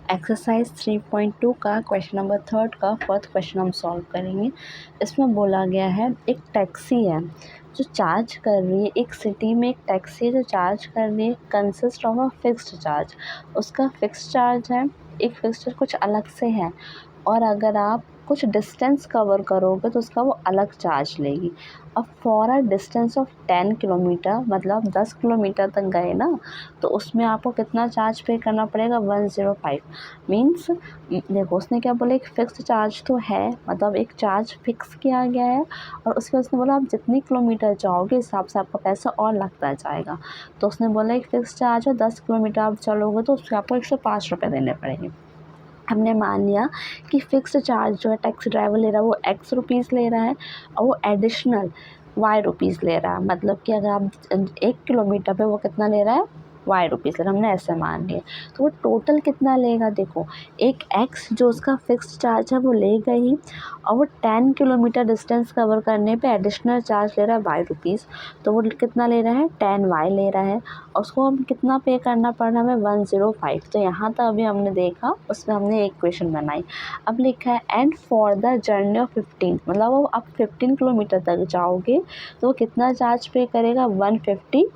Exercise 3.2 का question number 3 का first question हम सॉल्व करेंगे। इसमें बोला गया है एक टैक्सी है जो चार्ज कर रही है, एक सिटी में एक टैक्सी है जो चार्ज कर रही है, consist of a fixed charge. उसका फिक्स्ड चार्ज है, एक फिक्स्ड कुछ अलग से है, और अगर आप कुछ डिस्टेंस कवर करोगे तो उसका वो अलग चार्ज लेगी। अब for a distance of 10 kilometre, मतलब 10 किलोमीटर तक गए ना, तो उसमें आपको कितना चार्ज पे करना पड़ेगा? 105। मीन्स देखो उसने क्या बोला, एक फिक्स्ड चार्ज तो है, मतलब एक चार्ज फिक्स किया गया है, और उसके बाद उसने बोला आप जितनी किलोमीटर जाओगे हिसाब से आपका पैसा और लगता जाएगा। तो उसने बोला एक फिक्स चार्ज है, 10 किलोमीटर आप चलोगे तो उसके आपको 105 रुपये देने पड़ेंगे। हमने मान लिया कि फ़िक्स्ड चार्ज जो है टैक्सी ड्राइवर ले रहा है वो एक्स रुपीज़ ले रहा है, और वो एडिशनल वाई रुपीज़ ले रहा है। मतलब कि अगर आप 1 किलोमीटर पे वो कितना ले रहा है? वाई रुपीज़ ले रहा है। हमने ऐसे मान लिया, तो वो टोटल कितना लेगा? देखो, एक एक्स जो उसका फ़िक्स्ड चार्ज है वो लेगा ही, और वो 10 किलोमीटर डिस्टेंस कवर करने पे एडिशनल चार्ज ले रहा है वाई रुपीज़। तो वो कितना ले रहा है? 10 वाई ले रहा है, और उसको हम कितना पे करना पड़ रहा है? हमें 105। तो यहाँ तक अभी हमने देखा, उसमें हमने एक इक्वेशन बनाई। अब लिखा है and for the journey of 15, मतलब वो आप 15 किलोमीटर तक जाओगे तो वो कितना चार्ज पे करेगा? 155।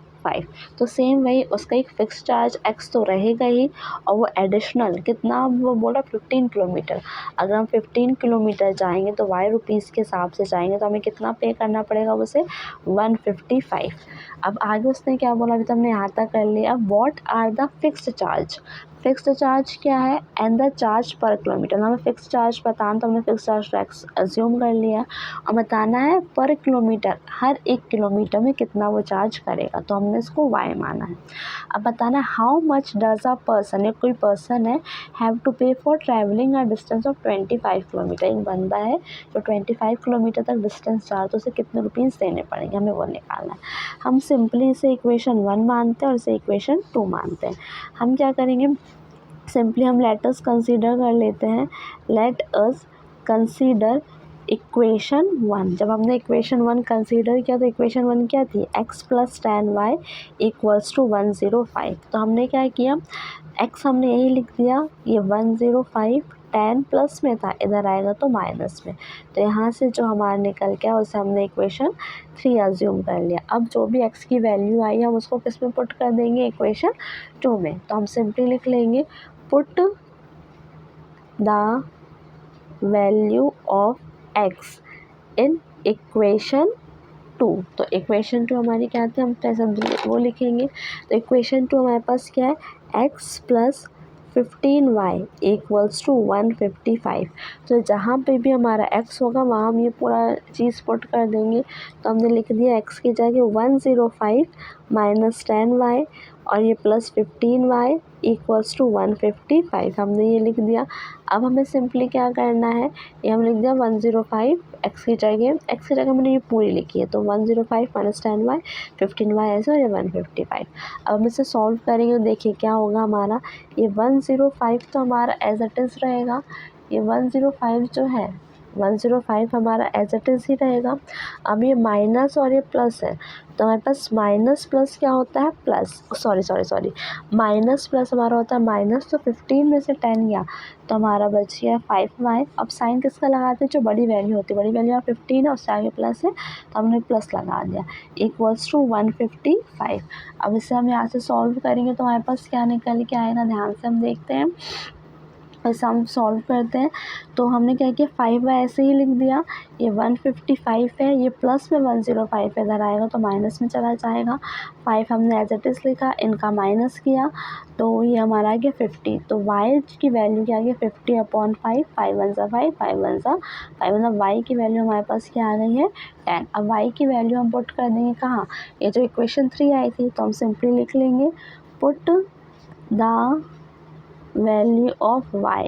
तो सेम वही, उसका एक फिक्स चार्ज एक्स तो रहेगा ही, और वो एडिशनल कितना, वो बोला 15 किलोमीटर। अगर हम 15 किलोमीटर जाएंगे तो वाई रुपीज़ के हिसाब से जाएंगे तो हमें कितना पे करना पड़ेगा उसे? 155। अब आगे उसने क्या बोला, अभी तो हमने यहाँ तक कर लिया। अब what are the fixed charge? Fixed charge क्या है? And the charge per kilometre. हमें फिक्स चार्ज बताना, तो हमने फिक्स चार्ज एक्स अज्यूम कर लिया, और बताना है पर किलोमीटर, हर 1 किलोमीटर में कितना वो चार्ज करेगा, तो हमने इसको वाई माना है। अब बताना how much does a person, एक कोई पर्सन है, हैव टू पे for travelling a distance of 25 kilometre. एक बंदा है जो 25 किलोमीटर तक डिस्टेंस चाह, तो उसे कितने रुपीज़ देने पड़ेंगे, हमें वो निकालना है। हम सिंपली इसे इक्वेशन 1 मानते हैं और इसे इक्वेशन 2 मानते हैं। हम क्या करेंगे, सिंपली हम लेट अस कंसीडर कर लेते हैं। Let us consider equation 1। जब हमने इक्वेशन 1 कंसीडर किया तो इक्वेशन 1 क्या थी? x plus 10y equals to 105। तो हमने क्या किया, x हमने यही लिख दिया, ये 105 10 प्लस में था, इधर आएगा तो माइनस में, तो यहाँ से जो हमारा निकल गया उसे हमने इक्वेशन 3 अज्यूम कर लिया। अब जो भी x की वैल्यू आई हम उसको किस में पुट कर देंगे? इक्वेशन 2 में। तो हम सिंपली लिख लेंगे put the value of x in equation 2। तो इक्वेशन 2 हमारी क्या थी, हम पैसा वो लिखेंगे। तो इक्वेशन 2 हमारे पास क्या है? x plus 15y equals to 155। तो जहाँ पे भी हमारा x होगा वहाँ हम ये पूरा चीज़ पुट कर देंगे। तो हमने लिख दिया x की जगह 105 माइनस 10y, और ये प्लस 15y इक्वल्स टू 155, हमने ये लिख दिया। अब हमें सिंपली क्या करना है, ये हम लिख दिया 105 x की जगह मैंने ये पूरी लिखी है, तो 105 माइनस 10y 15y ऐसे, और ये 155। अब हम इसे सॉल्व करेंगे तो देखिए क्या होगा हमारा, ये 105 तो हमारा एज इट इज़ रहेगा, ये 105 जो है 105 हमारा एज इट इज़ ही रहेगा। अब ये माइनस और ये प्लस है, तो हमारे पास माइनस प्लस क्या होता है? प्लस, सॉरी माइनस प्लस हमारा होता है माइनस, तो 15 में से 10 गया तो हमारा बच गया 5y। अब साइन किसका लगाते हैं? जो बड़ी वैल्यू होती है, बड़ी वैल्यू 15 है, उससे आगे प्लस है तो हमने प्लस लगा दिया, इक्वल्स टू 155। अब इसे हम यहाँ से सॉल्व करेंगे तो हमारे पास क्या निकल के आएगा, ध्यान से हम देखते हैं। ऐसा हम सॉल्व करते हैं तो हमने क्या किया, 5y ऐसे ही लिख दिया, ये 155 है, ये प्लस में 105 इधर आएगा तो माइनस में चला जाएगा। 5 हमने एज इट इज़ लिखा, इनका माइनस किया तो ये हमारा आ गया 50। तो y की वैल्यू क्या आ गई? 50/5, 5 1 ज़ा 5, 5 1 ज़ा 5, मतलब y की वैल्यू हमारे पास क्या आ गई है? 10। अब y की वैल्यू हम पुट कर देंगे कहाँ? ये जो इक्वेशन 3 आई थी, तो हम सिंपली लिख लेंगे put the value of y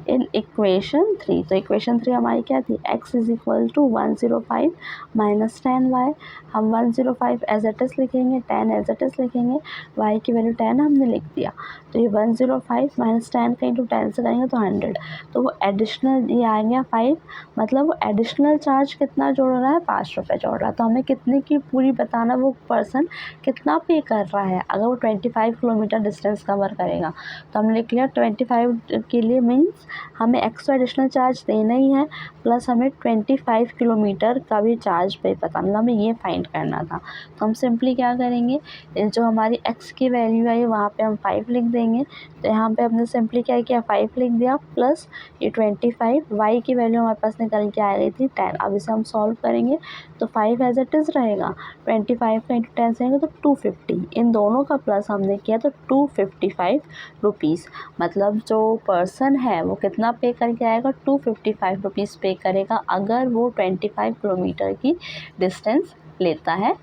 in equation 3। तो इक्वेशन 3 हमारी क्या थी, x is equal to 105 minus 10y। हम 105 एज एट इज लिखेंगे, 10 एज एट इज लिखेंगे, y की वैल्यू 10 हमने लिख दिया। तो ये 105 माइनस 10 का इंटू 10 से करेंगे तो 100। तो वो एडिशनल ये आ गया 5, मतलब वो एडिशनल चार्ज कितना जोड़ रहा है, 5 रुपये जोड़ रहा है। तो हमें कितने की पूरी बताना, वो पर्सन कितना पे कर रहा है। अगर वो 25 किलोमीटर डिस्टेंस कवर करेगा तो हमने लिख लिया 25 के लिए मीन्स हमें एक्स्ट्रा एडिशनल चार्ज देना ही है, प्लस हमें 25 किलोमीटर का भी चार्ज पे पता, मतलब हमें ये फाइंड करना था। तो हम सिंपली क्या करेंगे, जो हमारी x की वैल्यू है वहाँ पे हम 5 लिख देंगे। तो यहाँ पे हमने सिंपली क्या किया, 5 लिख दिया प्लस ये 25, y की वैल्यू हमारे पास निकल के आ गई थी 10। अब इसे हम सॉल्व करेंगे तो 5 एज इट इज़ रहेगा, 25 का इंटू 10 रहेगा तो 250। इन दोनों का प्लस हमने किया तो 255 रुपीज़। मतलब जो पर्सन है वो कितना पे करके आएगा, 255 रुपीज़ पे करेगा अगर वो 25 किलोमीटर की डिस्टेंस लेता है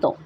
तो।